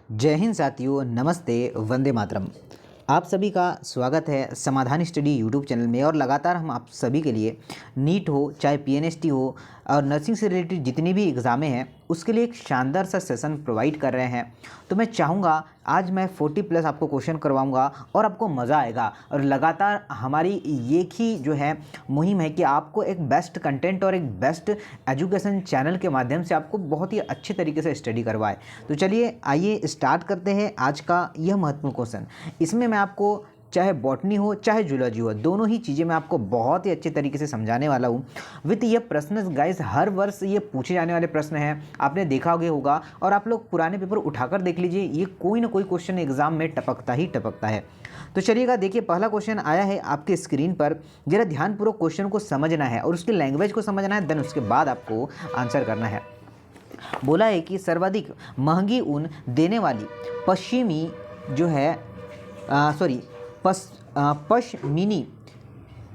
जय हिंद साथियों, नमस्ते, वंदे मातरम। आप सभी का स्वागत है समाधान स्टडी यूट्यूब चैनल में। और लगातार हम आप सभी के लिए नीट हो, चाहे पीएनएसटी हो और नर्सिंग से रिलेटेड जितनी भी एग्ज़ामें हैं उसके लिए एक शानदार सा सेशन प्रोवाइड कर रहे हैं। तो मैं चाहूँगा आज मैं 40+ आपको क्वेश्चन करवाऊँगा और आपको मज़ा आएगा। और लगातार हमारी एक ही जो है मुहिम है कि आपको एक बेस्ट कंटेंट और एक बेस्ट एजुकेशन चैनल के माध्यम से आपको बहुत ही अच्छे तरीके से स्टडी करवाए। तो चलिए आइए स्टार्ट करते हैं आज का यह महत्वपूर्ण क्वेश्चन। इसमें मैं आपको चाहे बॉटनी हो चाहे जूलॉजी हो, दोनों ही चीज़ें मैं आपको बहुत ही अच्छे तरीके से समझाने वाला हूँ विथ ये प्रश्न। गाइस, हर वर्ष ये पूछे जाने वाले प्रश्न हैं, आपने देखा होगा। और आप लोग पुराने पेपर उठाकर देख लीजिए, ये कोई ना कोई क्वेश्चन एग्जाम में टपकता ही टपकता है। तो चलिएगा, देखिए पहला क्वेश्चन आया है आपके स्क्रीन पर। जरा ध्यानपूर्वक क्वेश्चन को समझना है और उसकी लैंग्वेज को समझना है, देन उसके बाद आपको आंसर करना है। बोला है कि सर्वाधिक महंगी ऊन देने वाली पश्चिमी जो है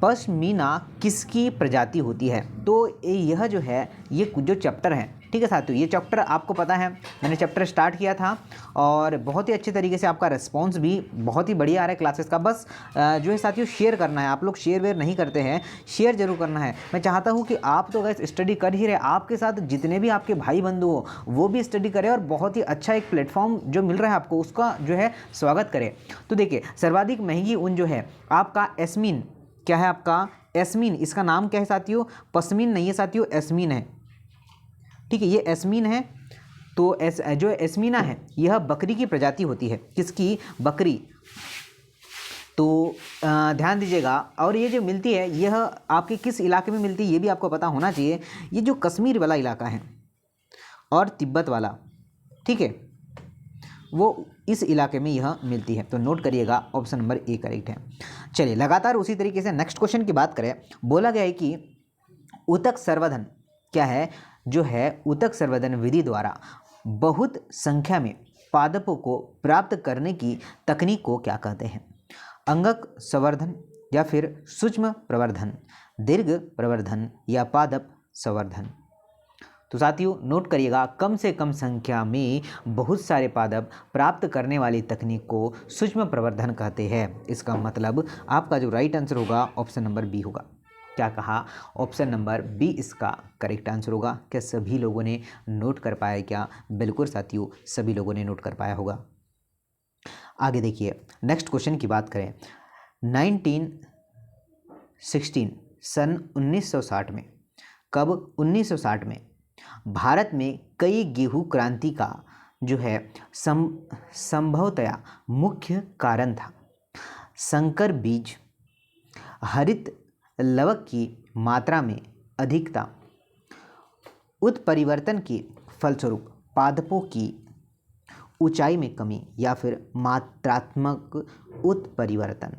पश्मीना किसकी प्रजाति होती है। तो यह जो है ये जो चैप्टर है, ठीक है साथियों, ये चैप्टर आपको पता है, मैंने चैप्टर स्टार्ट किया था और बहुत ही अच्छे तरीके से आपका रिस्पांस भी बहुत ही बढ़िया आ रहा है क्लासेस का। बस जो है साथियों शेयर करना है, आप लोग शेयर वेयर नहीं करते हैं, शेयर जरूर करना है। मैं चाहता हूँ कि आप तो गैस स्टडी कर ही रहे, आपके साथ जितने भी आपके भाई बंधु हो वो भी स्टडी करें और बहुत ही अच्छा एक प्लेटफॉर्म जो मिल रहा है आपको उसका जो है स्वागत करें। तो देखिए, सर्वाधिक महंगी ऊन जो है आपका एस्मीन, क्या है आपका एस्मीन, इसका नाम क्या है साथियों, पश्मीन नहीं है साथियों, एस्मीन है, ठीक है, ये एस्मीन है। तो जो एस्मीना है यह बकरी की प्रजाति होती है, किसकी, बकरी। तो ध्यान दीजिएगा। और ये जो मिलती है यह आपके किस इलाके में मिलती है ये भी आपको पता होना चाहिए। ये जो कश्मीर वाला इलाका है और तिब्बत वाला, ठीक है, वो इस इलाके में यह मिलती है। तो नोट करिएगा, ऑप्शन नंबर ए करेक्ट है। चलिए लगातार उसी तरीके से नेक्स्ट क्वेश्चन की बात करें। बोला गया है कि ऊतक संवर्धन क्या है, जो है ऊतक संवर्धन विधि द्वारा बहुत संख्या में पादपों को प्राप्त करने की तकनीक को क्या कहते हैं। अंगक संवर्धन या फिर सूक्ष्म प्रवर्धन, दीर्घ प्रवर्धन या पादप संवर्धन। तो साथियों नोट करिएगा, कम से कम संख्या में बहुत सारे पादप प्राप्त करने वाली तकनीक को सूक्ष्म प्रवर्धन कहते हैं। इसका मतलब आपका जो राइट आंसर होगा ऑप्शन नंबर बी होगा। क्या कहा, ऑप्शन नंबर बी इसका करेक्ट आंसर होगा। क्या सभी लोगों ने नोट कर पाया क्या? बिल्कुल साथियों, सभी लोगों ने नोट कर पाया होगा। आगे देखिए, नेक्स्ट क्वेश्चन की बात करें। 1916 सन 1960 में, कब, 1960 में भारत में कई गेहूं क्रांति का जो है संभवतया मुख्य कारण था संकर बीज, हरित लवक की मात्रा में अधिकता, उत्परिवर्तन के फलस्वरूप पादपों की ऊंचाई में कमी या फिर मात्रात्मक उत्परिवर्तन।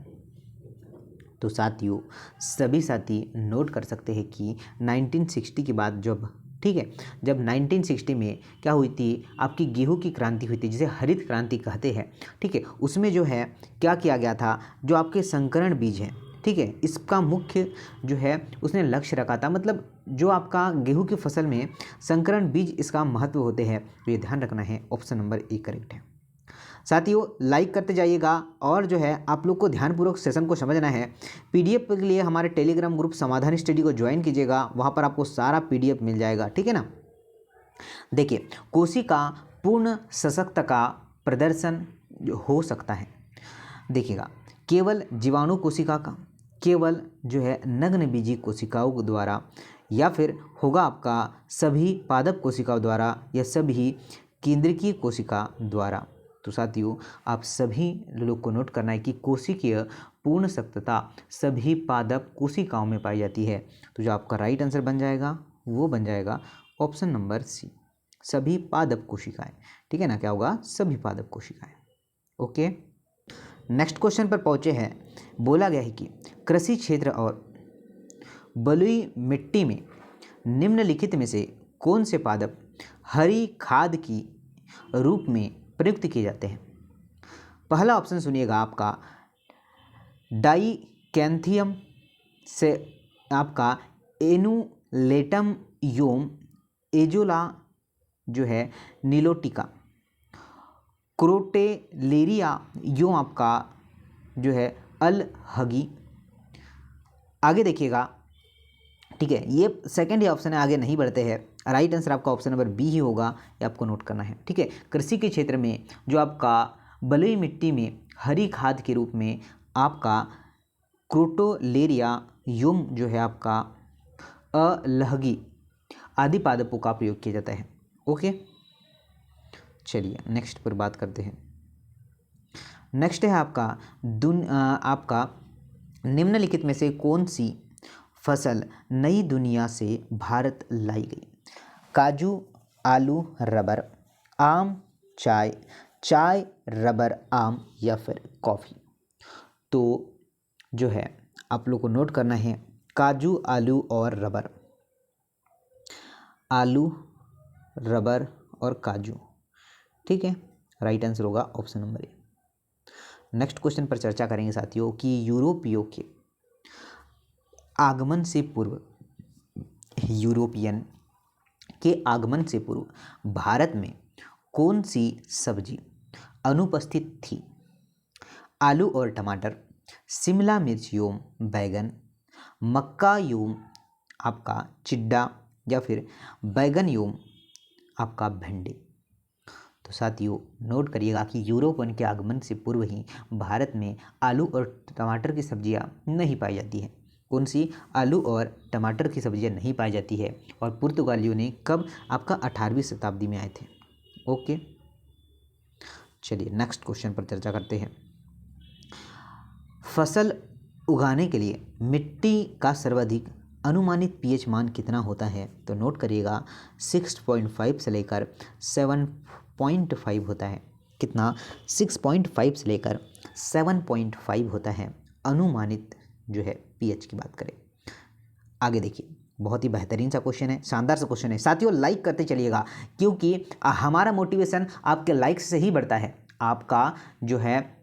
तो साथियों सभी साथी नोट कर सकते हैं कि 1960 के बाद जब, ठीक है, जब 1960 में क्या हुई थी, आपकी गेहूं की क्रांति हुई थी जिसे हरित क्रांति कहते हैं, ठीक है। उसमें जो है क्या किया गया था, जो आपके संकरण बीज हैं, ठीक है, इसका मुख्य जो है उसने लक्ष्य रखा था। मतलब जो आपका गेहूं की फसल में संकरण बीज इसका महत्व होते हैं, तो ये ध्यान रखना है। ऑप्शन नंबर ए करेक्ट है। साथियों लाइक करते जाइएगा और जो है आप लोग को ध्यानपूर्वक सेशन को समझना है। पीडीएफ के लिए हमारे टेलीग्राम ग्रुप समाधान स्टडी को ज्वाइन कीजिएगा, वहाँ पर आपको सारा पीडीएफ मिल जाएगा, ठीक है ना। देखिए, कोशिका पूर्ण सशक्त का प्रदर्शन हो सकता है, देखिएगा, केवल जीवाणु कोशिका का, केवल जो है नग्न बीजी कोशिकाओं द्वारा, या फिर होगा आपका सभी पादप कोशिकाओं द्वारा या सभी केंद्रीय कोशिका द्वारा। तो साथियों आप सभी लोग को नोट करना है कि कोशिकीय पूर्ण सख्तता सभी पादप कोशिकाओं में पाई जाती है। तो जो आपका राइट आंसर बन जाएगा वो बन जाएगा ऑप्शन नंबर सी, सभी पादप कोशिकाएं, ठीक है ना। क्या होगा, सभी पादप कोशिकाएं। ओके, नेक्स्ट क्वेश्चन पर पहुंचे हैं। बोला गया है कि कृषि क्षेत्र और बलुई मिट्टी में निम्नलिखित में से कौन से पादप हरी खाद की रूप में प्रयुक्त किए जाते हैं। पहला ऑप्शन सुनिएगा आपका, डाइकैंथियम से आपका एनुलेटम योम एजोला जो है निलोटिका, क्रोटेलेरिया यूं आपका जो है अल हगी। आगे देखिएगा, ठीक है, ये सेकंड ही ऑप्शन है, आगे नहीं बढ़ते हैं। राइट आंसर आपका ऑप्शन नंबर बी ही होगा, ये आपको नोट करना है। ठीक है, कृषि के क्षेत्र में जो आपका बलुई मिट्टी में हरी खाद के रूप में आपका क्रोटोलेरिया यूम जो है आपका अलहगी आदि पादपों का प्रयोग किया जाता है। ओके, चलिए नेक्स्ट पर बात करते हैं। नेक्स्ट है आपका आपका निम्नलिखित में से कौन सी फसल नई दुनिया से भारत लाई गई? काजू, आलू, रबर, आम, चाय, चाय, रबर, आम या फिर कॉफ़ी? तो जो है आप लोग को नोट करना है काजू, आलू और रबर। आलू, रबर और काजू। ठीक है, राइट आंसर होगा option number A. Next question पर चर्चा करेंगे साथियों कि यूरोपियों के आगमन से पूर्व, यूरोपियन के आगमन से पूर्व भारत में कौन सी सब्जी अनुपस्थित थी? आलू और टमाटर, शिमला मिर्च एवं बैगन, मक्का एवं आपका चिड्डा या फिर बैगन एवं आपका भिंडी? तो साथियों नोट करिएगा कि यूरोपियन के आगमन से पूर्व ही भारत में आलू और टमाटर की सब्जियां नहीं पाई जाती है। कौन सी? आलू और टमाटर की सब्जियां नहीं पाई जाती है। और पुर्तगालियों ने कब? आपका 18वीं शताब्दी में आए थे। ओके, चलिए नेक्स्ट क्वेश्चन पर चर्चा करते हैं। फसल उगाने के लिए मिट्टी का सर्वाधिक अनुमानित पीएच मान कितना होता है? तो नोट करिएगा 6.5 से लेकर 7.5 होता है। कितना? 6.5 से लेकर 7.5 होता है अनुमानित जो है पीएच की बात करें। आगे देखिए, बहुत ही बेहतरीन सा क्वेश्चन है, शानदार सा क्वेश्चन है साथियों। लाइक करते चलिएगा क्योंकि हमारा मोटिवेशन आपके लाइक से ही बढ़ता है। आपका जो है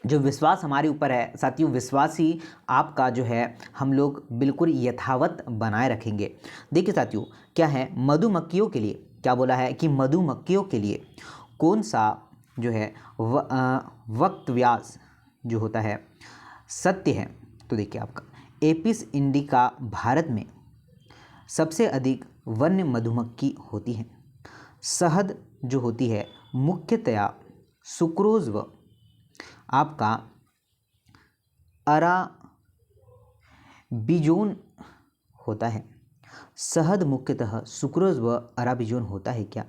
जो विश्वास हमारे ऊपर है साथियों, विश्वास ही आपका जो है हम लोग बिल्कुल यथावत बनाए रखेंगे। देखिए साथियों, क्या है मधुमक्खियों के लिए, क्या बोला है कि मधुमक्खियों के लिए कौन सा जो है वक्त व्यास जो होता है सत्य है? तो देखिए आपका एपिस इंडिका भारत में सबसे अधिक वन्य मधुमक्खी होती है। शहद जो होती है मुख्यतया सुक्रोज व आपका अराबिजोन होता है। शहद मुख्यतः सुक्रोज व अराबिजोन होता है क्या?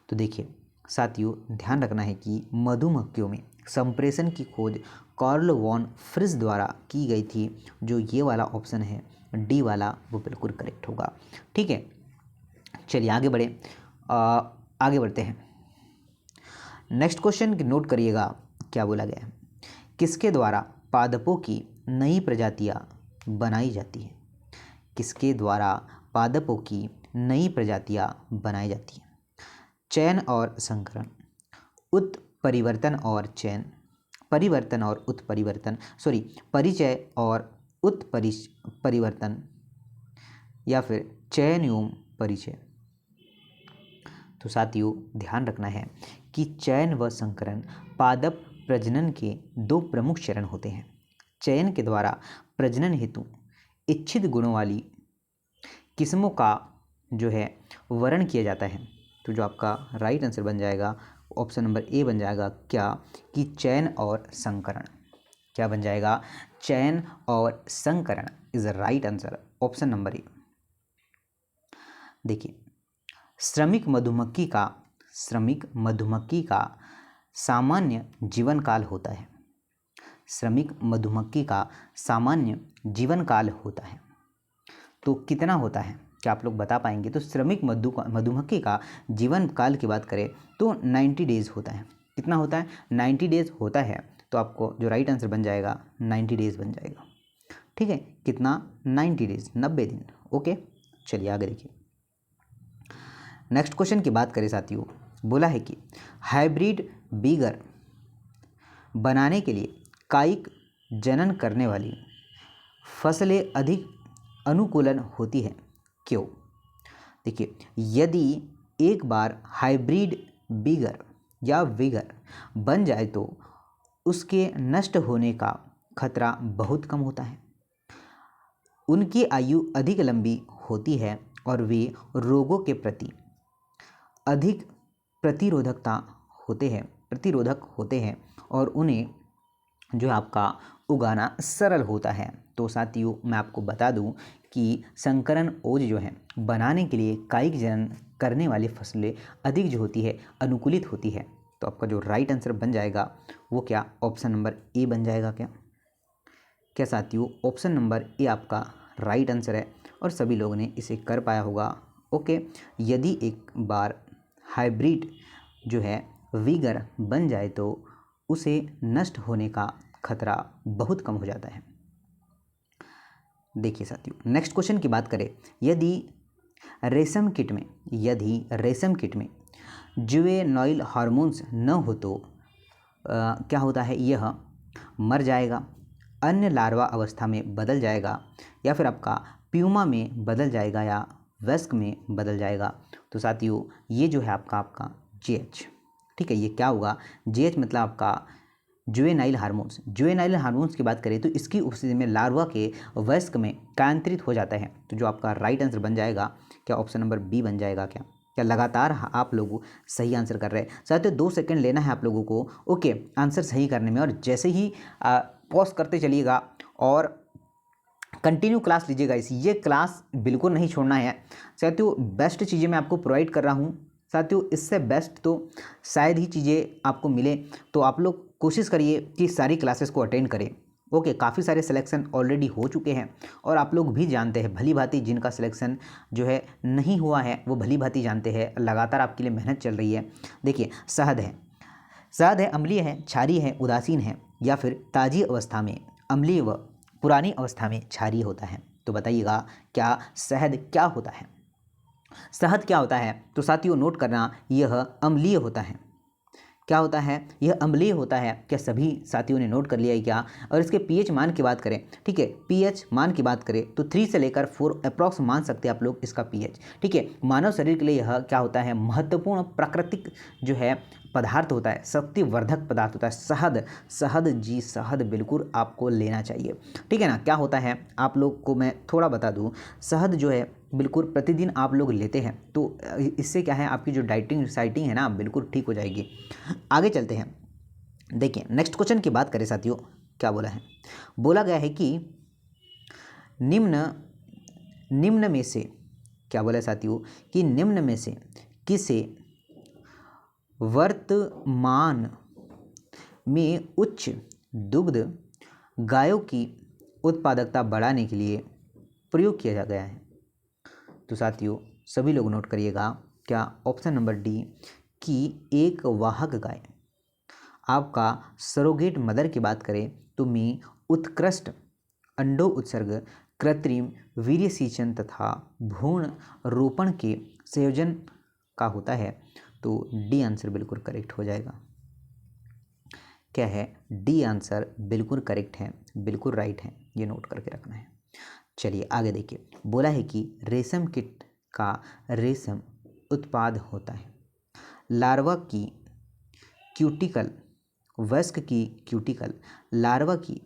तो देखिए साथियों ध्यान रखना है कि मधुमक्खियों में संप्रेषण की खोज कार्ल वॉन फ्रिस द्वारा की गई थी। जो ये वाला ऑप्शन है डी वाला वो बिल्कुल करेक्ट होगा। ठीक है, चलिए आगे आगे बढ़ते हैं। नेक्स्ट क्वेश्चन नोट करिएगा, क्या बोला गया है? किसके द्वारा पादपों की नई प्रजातियां बनाई जाती हैं? किसके द्वारा पादपों की नई प्रजातियां बनाई जाती हैं? चयन और संकरण, उत्परिवर्तन और चयन, परिवर्तन और उत्परिवर्तन, परिचय और उत्परिवर्तन या फिर चयन एवं परिचय? तो साथियों ध्यान रखना है कि चयन व संकरण पादप प्रजनन के दो प्रमुख चरण होते हैं। चयन के द्वारा प्रजनन हेतु इच्छित गुणों वाली किस्मों का जो है वर्ण किया जाता है। तो जो आपका राइट आंसर बन जाएगा ऑप्शन नंबर ए बन जाएगा, क्या कि चयन और संकरण। क्या बन जाएगा? चयन और संकरण is right answer, option number A. देखिए श्रमिक मधुमक्खी का सामान्य जीवन काल होता है। श्रमिक मधुमक्खी का सामान्य जीवन काल होता है तो कितना होता है? क्या आप लोग बता पाएंगे? तो श्रमिक मधुमक्खी का जीवन काल की बात करें तो 90 डेज होता है। कितना होता है? 90 डेज होता है। तो आपको जो राइट आंसर बन जाएगा 90 डेज बन जाएगा। ठीक है, कितना? 90 डेज, 90 दिन। ओके, चलिए आगे देखिए। नेक्स्ट क्वेश्चन की बात करें साथियों, बोला है कि हाइब्रिड बीगर बनाने के लिए कायिक जनन करने वाली फसलें अधिक अनुकूलन होती है, क्यों? देखिए यदि एक बार हाइब्रिड बीगर या विगर बन जाए तो उसके नष्ट होने का खतरा बहुत कम होता है। उनकी आयु अधिक लंबी होती है और वे रोगों के प्रति अधिक प्रतिरोधक होते हैं और उन्हें जो आपका उगाना सरल होता है। तो साथियों मैं आपको बता दूं कि संकरण ओज जो है बनाने के लिए कायिक जनन करने वाली फसलें अधिक जो होती है अनुकूलित होती है। तो आपका जो राइट आंसर बन जाएगा वो क्या, ऑप्शन नंबर ए बन जाएगा। क्या साथियों, ऑप्शन नंबर ए आपका राइट आंसर है और सभी लोगों ने इसे कर पाया होगा। ओके, यदि एक बार हाइब्रिड जो है विगर बन जाए तो उसे नष्ट होने का खतरा बहुत कम हो जाता है। देखिए साथियों, नेक्स्ट क्वेश्चन की बात करें, यदि रेशम कीट में जुवेनाइल हार्मोन्स न हो तो क्या होता है, यह मर जाएगा, अन्य लार्वा अवस्था में बदल जाएगा, या फिर आपका प्यूमा में बदल जाएगा, या वयस्क में बदल जाएगा। तो साथियों ये जो है आपका जेएच, ठीक है, ये क्या होगा, जेएच मतलब आपका जुवेनाइल हार्मोन्स की बात करें तो इसकी उपस्थिति में लार्वा के वयस्क में कायांतरित हो जाता है। तो जो आपका राइट आंसर बन जाएगा क्या, ऑप्शन नंबर बी बन जाएगा। क्या लगातार आप लोग सही आंसर कर रहे हैं। साथियों 2 सेकंड लेना है आप लोगों को, ओके, आंसर सही करने में, और जैसे ही पॉज करते चलिएगा और कंटिन्यू क्लास लीजिएगा। ये क्लास बिल्कुल नहीं छोड़ना है साथियों। बेस्ट चीज़ें मैं आपको प्रोवाइड कर रहा हूँ साथियों, इससे बेस्ट तो शायद ही चीज़ें आपको मिले। तो आप लोग कोशिश करिए कि सारी क्लासेस को अटेंड करें। ओके, काफ़ी सारे सिलेक्शन ऑलरेडी हो चुके हैं और आप लोग भी जानते हैं भली भांति, जिनका सिलेक्शन जो है नहीं हुआ है वो भली भांति जानते हैं, लगातार आपके लिए मेहनत चल रही है। देखिए, शहद है, अम्लीय है, क्षारीय है, उदासीन है, या फिर ताज़ी अवस्था में अम्लीय व पुरानी अवस्था में क्षारीय होता है। तो बताइएगा क्या शहद क्या होता है। शहद क्या होता है, तो साथियों नोट करना, यह अम्लीय होता है। क्या होता है, यह अम्लीय होता है। क्या सभी साथियों ने नोट कर लिया है क्या। और इसके पीएच मान की बात करें, ठीक है, पीएच मान की बात करें तो 3 से लेकर 4 अप्रॉक्स मान सकते हैं आप लोग इसका पीएच, ठीक है। मानव शरीर के लिए यह क्या होता है, महत्वपूर्ण प्राकृतिक जो है पदार्थ होता है, शक्तिवर्धक पदार्थ होता है। शहद बिल्कुल आपको लेना चाहिए, ठीक है ना। क्या होता है आप लोग को मैं थोड़ा बता दूं, शहद जो है बिल्कुल प्रतिदिन आप लोग लेते हैं तो इससे क्या है, आपकी जो डाइटिंग है ना बिल्कुल ठीक हो जाएगी। आगे चलते हैं। देखिए नेक्स्ट क्वेश्चन की बात करें साथियों, क्या बोला गया है कि निम्न में से क्या बोला है साथियों, कि निम्न में से किसे वर्तमान में उच्च दुग्ध गायों की उत्पादकता बढ़ाने के लिए प्रयोग किया गया है। तो साथियों सभी लोग नोट करिएगा, क्या ऑप्शन नंबर डी की एक वाहक गाय। आपका सरोगेट मदर की बात करें तो में उत्कृष्ट अंडों उत्सर्ग, कृत्रिम वीर्यसेचन तथा भ्रूण रोपण के संयोजन का होता है। तो डी आंसर बिल्कुल करेक्ट हो जाएगा। क्या है, डी आंसर बिल्कुल करेक्ट है, बिल्कुल राइट है, ये नोट करके रखना है। चलिए आगे देखिए, बोला है कि रेशम कीट का रेशम उत्पाद होता है लार्वा की क्यूटिकल, वयस्क की क्यूटिकल, लार्वा की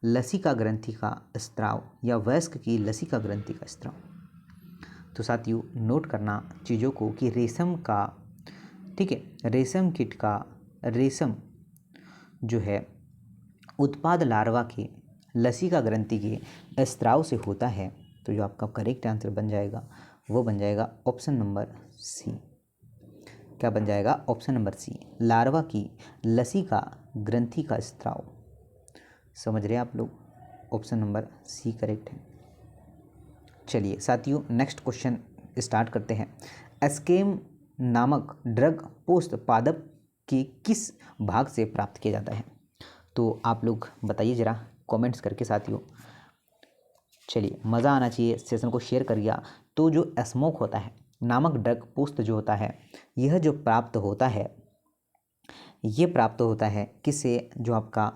लसिका ग्रंथि का स्त्राव, या वयस्क की लसिका ग्रंथि का स्त्राव। तो साथियों नोट करना चीज़ों को कि रेशम का, ठीक है, रेशम कीट का रेशम जो है उत्पाद लार्वा के लसिका ग्रंथि के स्त्राव से होता है। तो जो आपका करेक्ट आंसर बन जाएगा वो बन जाएगा ऑप्शन नंबर सी। क्या बन जाएगा, ऑप्शन नंबर सी, लार्वा की लसिका ग्रंथि का स्त्राव। समझ रहे हैं आप लोग, ऑप्शन नंबर सी करेक्ट है। चलिए साथियों नेक्स्ट क्वेश्चन स्टार्ट करते हैं। एस्केम नामक ड्रग पोस्ट पादप के किस भाग से प्राप्त किया जाता है। तो आप लोग बताइए ज़रा कमेंट्स करके साथियों। चलिए मज़ा आना चाहिए, सेशन को शेयर करिए। तो जो स्मोक होता है नामक ड्रग पुष्प जो होता है, यह जो प्राप्त होता है, ये प्राप्त होता है किससे, जो आपका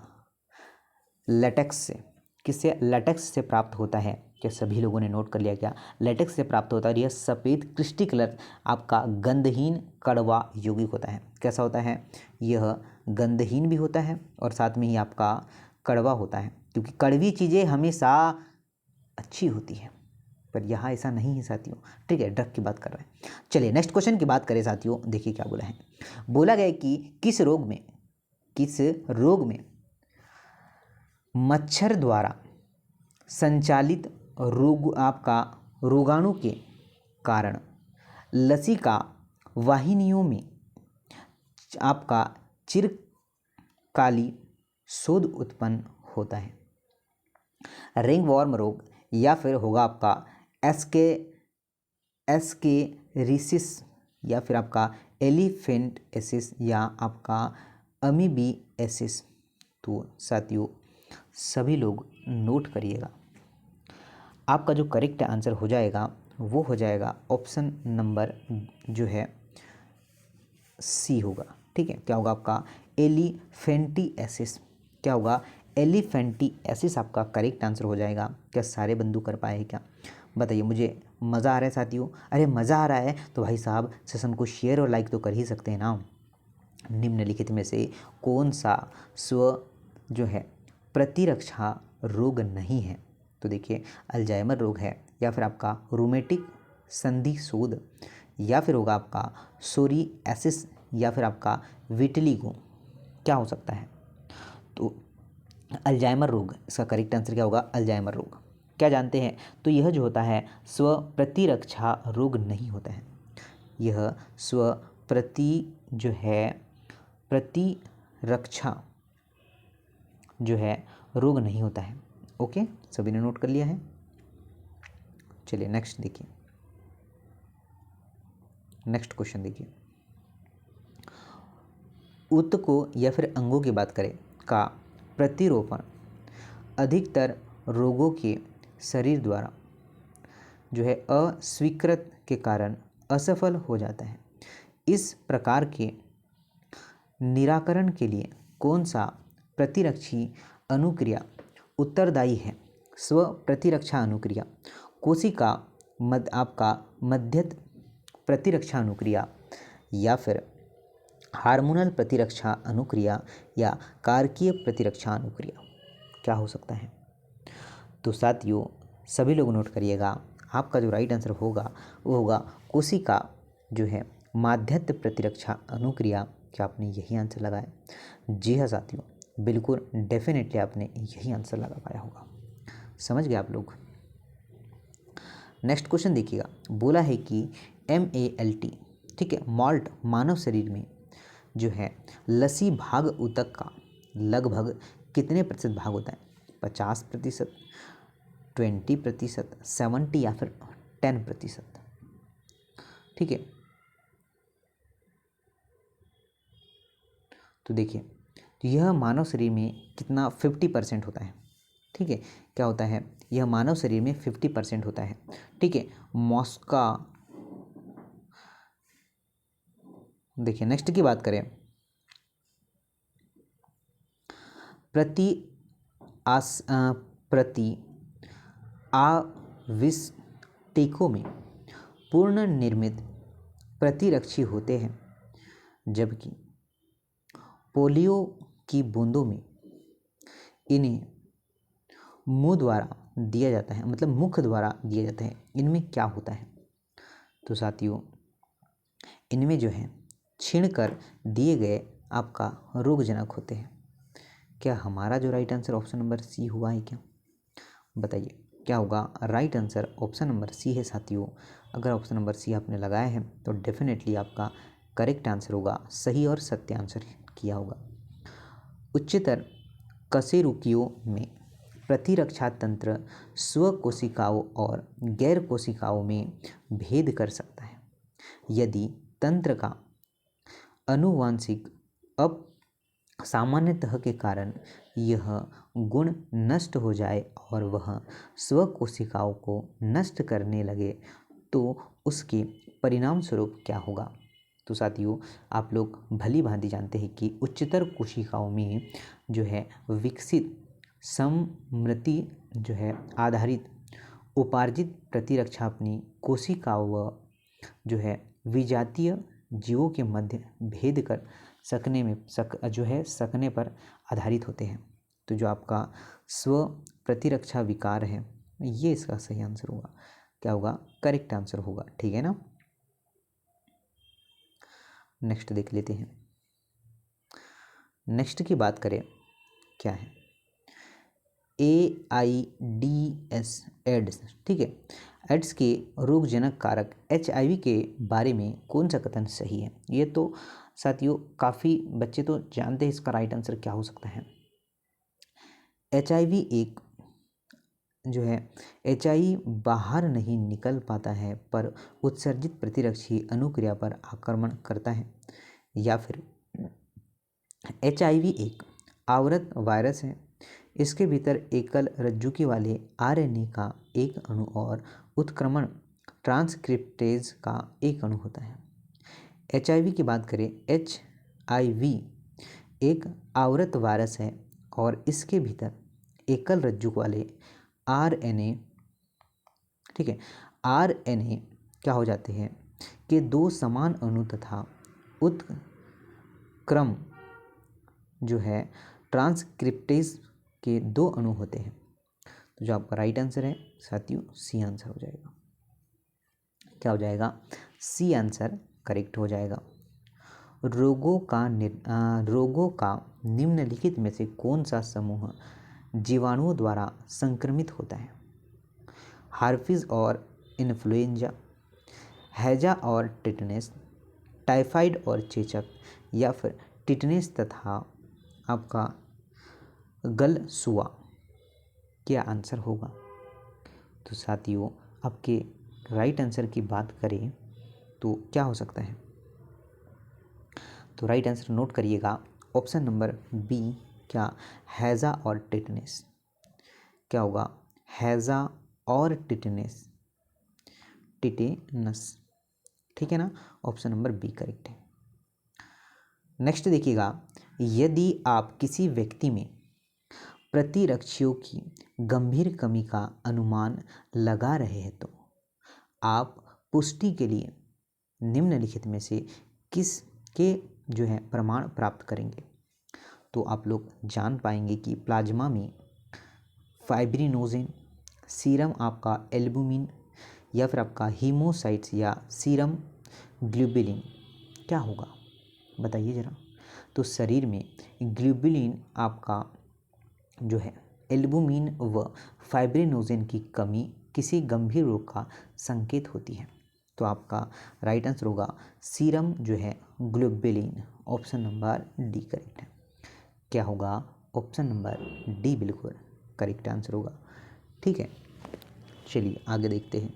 लेटेक्स से, किससे, लेटेक्स से प्राप्त होता है। क्या सभी लोगों ने नोट कर लिया क्या? लेटेक्स से प्राप्त होता है और यह सफ़ेद क्रिस्टी कलर आपका गंधहीन कड़वा यौगिक होता है। कैसा होता है? यह गंधहीन भी होता है और साथ में ही आपका कड़वा होता है, क्योंकि कड़वी चीज़ें हमेशा अच्छी होती हैं, पर यहाँ ऐसा नहीं है साथियों। ठीक है, ड्रग की बात कर रहे हैं। चलिए नेक्स्ट क्वेश्चन की बात करें साथियों। देखिए क्या बोला है। बोला गया है कि किस रोग में मच्छर द्वारा संचालित रोगाणु के कारण लसिका वाहिनियों में आपका चिरकाली शोध उत्पन्न होता है? रिंगवॉर्म रोग, या फिर होगा आपका एस्केरिसिस, या फिर आपका एलिफेंटिएसिस, या आपका अमीबिएसिस। तो साथियों सभी लोग नोट करिएगा, आपका जो करेक्ट आंसर हो जाएगा वो हो जाएगा ऑप्शन नंबर जो है सी होगा। ठीक है, क्या होगा आपका एलिफेंटिएसिस। क्या होगा? एलिफेंटिएसिस आपका करेक्ट आंसर हो जाएगा। क्या सारे बंधु कर पाए हैं क्या? बताइए, मुझे मज़ा आ रहा है साथियों। अरे मज़ा आ रहा है तो भाई साहब सेशन को शेयर और लाइक तो कर ही सकते हैं ना। निम्नलिखित में से कौन सा जो है प्रतिरक्षा रोग नहीं है? तो देखिए, अल्जाइमर रोग है, या फिर आपका रूमेटिक संधि शोध, या फिर होगा आपका सोरियासिस, या फिर आपका विटिलिगो। क्या हो सकता है? तो अल्जाइमर रोग, इसका करेक्ट आंसर क्या होगा? अल्जाइमर रोग। क्या जानते हैं? तो यह जो होता है स्व प्रतिरक्षा रोग नहीं होता है। यह स्व जो है प्रतिरक्षा जो है रोग नहीं होता है। ओके, सभी ने नोट कर लिया है। चलिए नेक्स्ट देखिए, नेक्स्ट क्वेश्चन देखिए। ऊतकों या फिर अंगों की बात करें का प्रतिरोपण अधिकतर रोगों के शरीर द्वारा जो है अस्वीकृत के कारण असफल हो जाता है। इस प्रकार के निराकरण के लिए कौन सा प्रतिरक्षी अनुक्रिया उत्तरदायी है? स्व प्रतिरक्षा अनुक्रिया, कोशिका आपका मध्यस्थ प्रतिरक्षा अनुक्रिया, या फिर हार्मोनल प्रतिरक्षा अनुक्रिया, या कारकीय प्रतिरक्षा अनुक्रिया। क्या हो सकता है? तो साथियों सभी लोग नोट करिएगा, आपका जो राइट आंसर होगा वो होगा कोशिका जो है मध्यस्थ प्रतिरक्षा अनुक्रिया। क्या आपने यही आंसर लगाया? जी हाँ साथियों, बिल्कुल डेफिनेटली आपने यही आंसर लगा पाया होगा। समझ गए आप लोग। नेक्स्ट क्वेश्चन देखिएगा। बोला है कि MALT, ठीक है, मॉल्ट मानव शरीर में जो है लसी भाग ऊतक का लगभग कितने प्रतिशत भाग होता है? 50%, 20%, 70, या फिर 10%? ठीक है, तो देखिए, तो यह मानव शरीर में कितना 50% होता है। ठीक है, क्या होता है? यह मानव शरीर में 50% होता है। ठीक है, मॉस्का। देखिए नेक्स्ट की बात करें, प्रति आविष्टिकों में पूर्ण निर्मित प्रतिरक्षी होते हैं, जबकि पोलियो की बूंदों में इन्हें मुंह द्वारा दिया जाता है, मतलब मुख द्वारा दिया जाता है। इनमें क्या होता है? तो साथियों इनमें जो है छीण कर दिए गए आपका रोगजनक होते हैं। क्या हमारा जो right answer option number C हुआ है क्या? बताइए क्या होगा? Right answer option number C है साथियों। अगर ऑप्शन नंबर सी आपने लगाया है तो डेफिनेटली आपका करेक्ट आंसर होगा, सही और सत्य आंसर किया होगा। उच्चतर कशेरुकियों में प्रतिरक्षा तंत्र स्व कोशिकाओं और गैर कोशिकाओं में भेद कर सकता है। यदि तंत्र का आनुवांशिक असामान्यतः के कारण यह गुण नष्ट हो जाए और वह स्व कोशिकाओं को नष्ट करने लगे तो उसके परिणाम स्वरूप क्या होगा? तो साथियों आप लोग भली भांति जानते हैं कि उच्चतर कोशिकाओं में जो है विकसित समृद्धि जो है आधारित उपार्जित प्रतिरक्षा अपनी कोशिका व जो है विजातीय जीवों के मध्य भेद कर सकने में सकने पर आधारित होते हैं। तो जो आपका स्व प्रतिरक्षा विकार है ये इसका सही आंसर होगा। क्या होगा? करेक्ट आंसर होगा। ठीक है ना। नेक्स्ट देख लेते हैं। नेक्स्ट की बात करें, क्या है? AIDS AIDS. ठीक है, एड्स के रोगजनक कारक HIV के बारे में कौन सा कथन सही है? ये तो साथियों काफ़ी बच्चे तो जानते हैं इसका राइट आंसर क्या हो सकता है। HIV एक जो है HIV बाहर नहीं निकल पाता है पर उत्सर्जित प्रतिरक्षी अनुक्रिया पर आक्रमण करता है। या फिर HIV एक आवृत वायरस है, इसके भीतर एकल रज्जुकी वाले RNA का एक अणु और उत्क्रमण ट्रांसक्रिप्टेज का एक अणु होता है। HIV की बात करें, HIV एक आवृत वायरस है और इसके भीतर एकल रज्जुक वाले RNA, ठीक है, RNA क्या हो जाते हैं कि दो समान अणु तथा उत्क्रम जो है ट्रांसक्रिप्टेज के दो अणु होते हैं। तो जो आपका राइट आंसर है साथियों सी आंसर हो जाएगा। क्या हो जाएगा? सी आंसर करेक्ट हो जाएगा। रोगों का निम्नलिखित में से कौन सा समूह जीवाणुओं द्वारा संक्रमित होता है? हार्पिस और इन्फ्लुएंजा, हैजा और टिटनेस, टाइफाइड और चेचक, या फिर टिटनेस तथा आपका गलसुआ। क्या आंसर होगा? तो साथियों आपके राइट आंसर की बात करें तो क्या हो सकता है? तो राइट आंसर नोट करिएगा, ऑप्शन नंबर बी, क्या हैजा और टिटनेस। क्या होगा? हैजा और टिटनेस, टिटेनस। ठीक है ना, ऑप्शन नंबर बी करेक्ट है। नेक्स्ट देखिएगा, यदि आप किसी व्यक्ति में प्रतिरक्षियों की गंभीर कमी का अनुमान लगा रहे हैं तो आप पुष्टि के लिए निम्नलिखित में से किसके जो है प्रमाण प्राप्त करेंगे? तो आप लोग जान पाएंगे कि प्लाज्मा में फाइब्रिनोजेन, सीरम आपका एल्बुमिन, या फिर आपका हीमोसाइट्स या सीरम ग्लोबुलिन। क्या होगा बताइए ज़रा। तो शरीर में ग्लोबुलिन आपका जो है एल्बुमिन व फाइब्रिनोजेन की कमी किसी गंभीर रोग का संकेत होती है। तो आपका राइट आंसर होगा सीरम जो है globulin, option number D correct है। क्या होगा? ऑप्शन नंबर डी बिल्कुल करेक्ट आंसर होगा। ठीक है, चलिए आगे देखते हैं।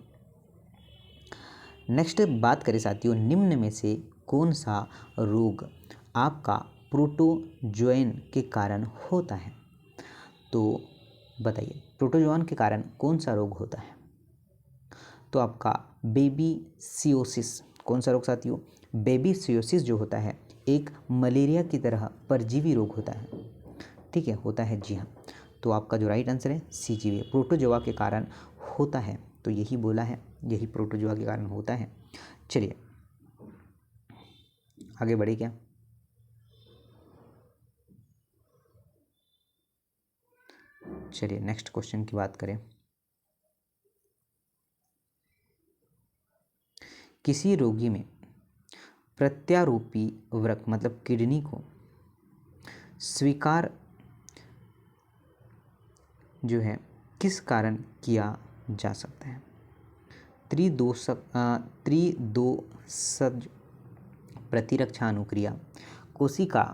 नेक्स्ट बात करें साथियों, निम्न में से कौन सा रोग आपका प्रोटोजोएन के कारण होता है? तो बताइए प्रोटोजोआन के कारण कौन सा रोग होता है? तो आपका बेबीसियोसिस। कौन सा रोग साथियों? बेबीसियोसिस जो होता है एक मलेरिया की तरह परजीवी रोग होता है। ठीक है, होता है, जी हाँ। तो आपका जो राइट आंसर है CGV, प्रोटोजोआ के कारण होता है। तो यही बोला है, यही प्रोटोजोआ के कारण होता है। चलिए आगे बढ़े क्या? चलिए नेक्स्ट क्वेश्चन की बात करें। किसी रोगी में प्रत्यारोपी वृक्क मतलब किडनी को स्वीकार जो है किस कारण किया जा सकता है? त्रिदोषज प्रतिरक्षा अनुक्रिया, कोशिका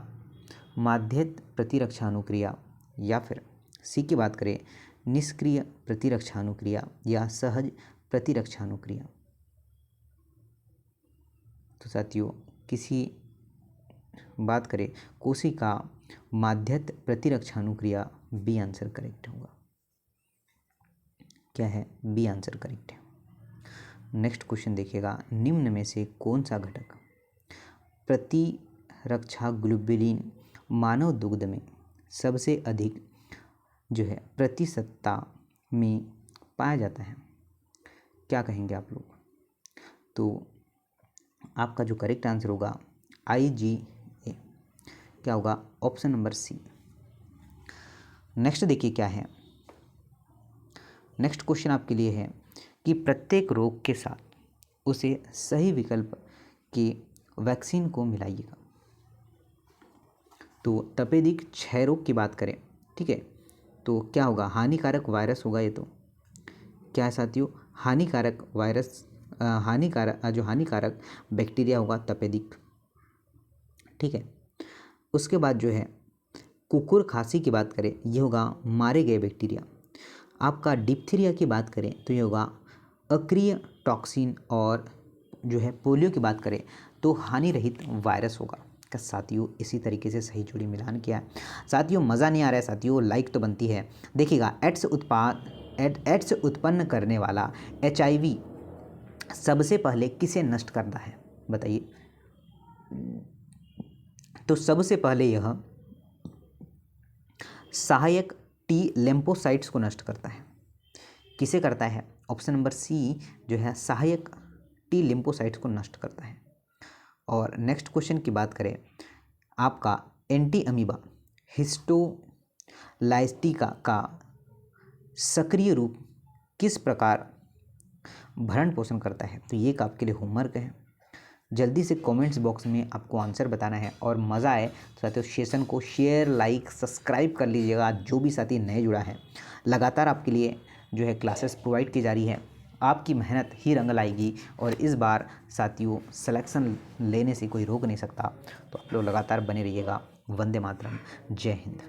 माध्यस्थ प्रतिरक्षा अनुक्रिया, या फिर सी की बात करें निष्क्रिय प्रतिरक्षा अनुक्रिया या सहज प्रतिरक्षा अनुक्रिया। तो साथियों किसी बात करें कोशिका माध्यस्थ प्रतिरक्षा अनुक्रिया, बी आंसर करेक्ट होगा। क्या है? बी आंसर करेक्ट है। नेक्स्ट क्वेश्चन देखिएगा, निम्न में से कौन सा घटक प्रतिरक्षा ग्लोबुलिन मानव दुग्ध में सबसे अधिक जो है प्रतिशतता में पाया जाता है? क्या कहेंगे आप लोग? तो आपका जो करेक्ट आंसर होगा IgA, क्या होगा? ऑप्शन नंबर सी। नेक्स्ट देखिए क्या है। नेक्स्ट क्वेश्चन आपके लिए है कि प्रत्येक रोग के साथ उसे सही विकल्प की वैक्सीन को मिलाइएगा। तो तपेदिक क्षय रोग की बात करें, ठीक है, तो क्या होगा? हानिकारक वायरस होगा ये। तो क्या है साथियों? हानिकारक वायरस, हानिकारक बैक्टीरिया होगा तपेदिक, ठीक है। उसके बाद जो है कुकुर खांसी की बात करें, ये होगा मारे गए बैक्टीरिया। आपका डिप्थीरिया की बात करें तो ये होगा अक्रिय टॉक्सिन, और जो है पोलियो की बात करें तो हानि रहित वायरस होगा। का साथियों इसी तरीके से सही जोड़ी मिलान किया है। साथियों मज़ा नहीं आ रहा है साथियों, लाइक तो बनती है। देखिएगा, एड्स उत्पन्न करने वाला HIV सबसे पहले किसे नष्ट करता है बताइए? तो सबसे पहले यह सहायक T लिम्फोसाइट्स को नष्ट करता है। किसे करता है? ऑप्शन नंबर सी जो है सहायक T लिम्फोसाइट्स को नष्ट करता है। और नेक्स्ट क्वेश्चन की बात करें, आपका एंटी अमीबा हिस्टोलाइस्टिका का सक्रिय रूप किस प्रकार भरण पोषण करता है? तो ये आपके लिए होमवर्क है। जल्दी से कमेंट्स बॉक्स में आपको आंसर बताना है, और मज़ा आए तो साथियों सेशन को शेयर, लाइक, सब्सक्राइब कर लीजिएगा। जो भी साथी नए जुड़ा है, लगातार आपके लिए जो है क्लासेस प्रोवाइड की जा रही है। आपकी मेहनत ही रंग लाएगी, और इस बार साथियों सिलेक्शन लेने से कोई रोक नहीं सकता। तो आप लोग लगातार बने रहिएगा। वंदे मातरम, जय हिंद।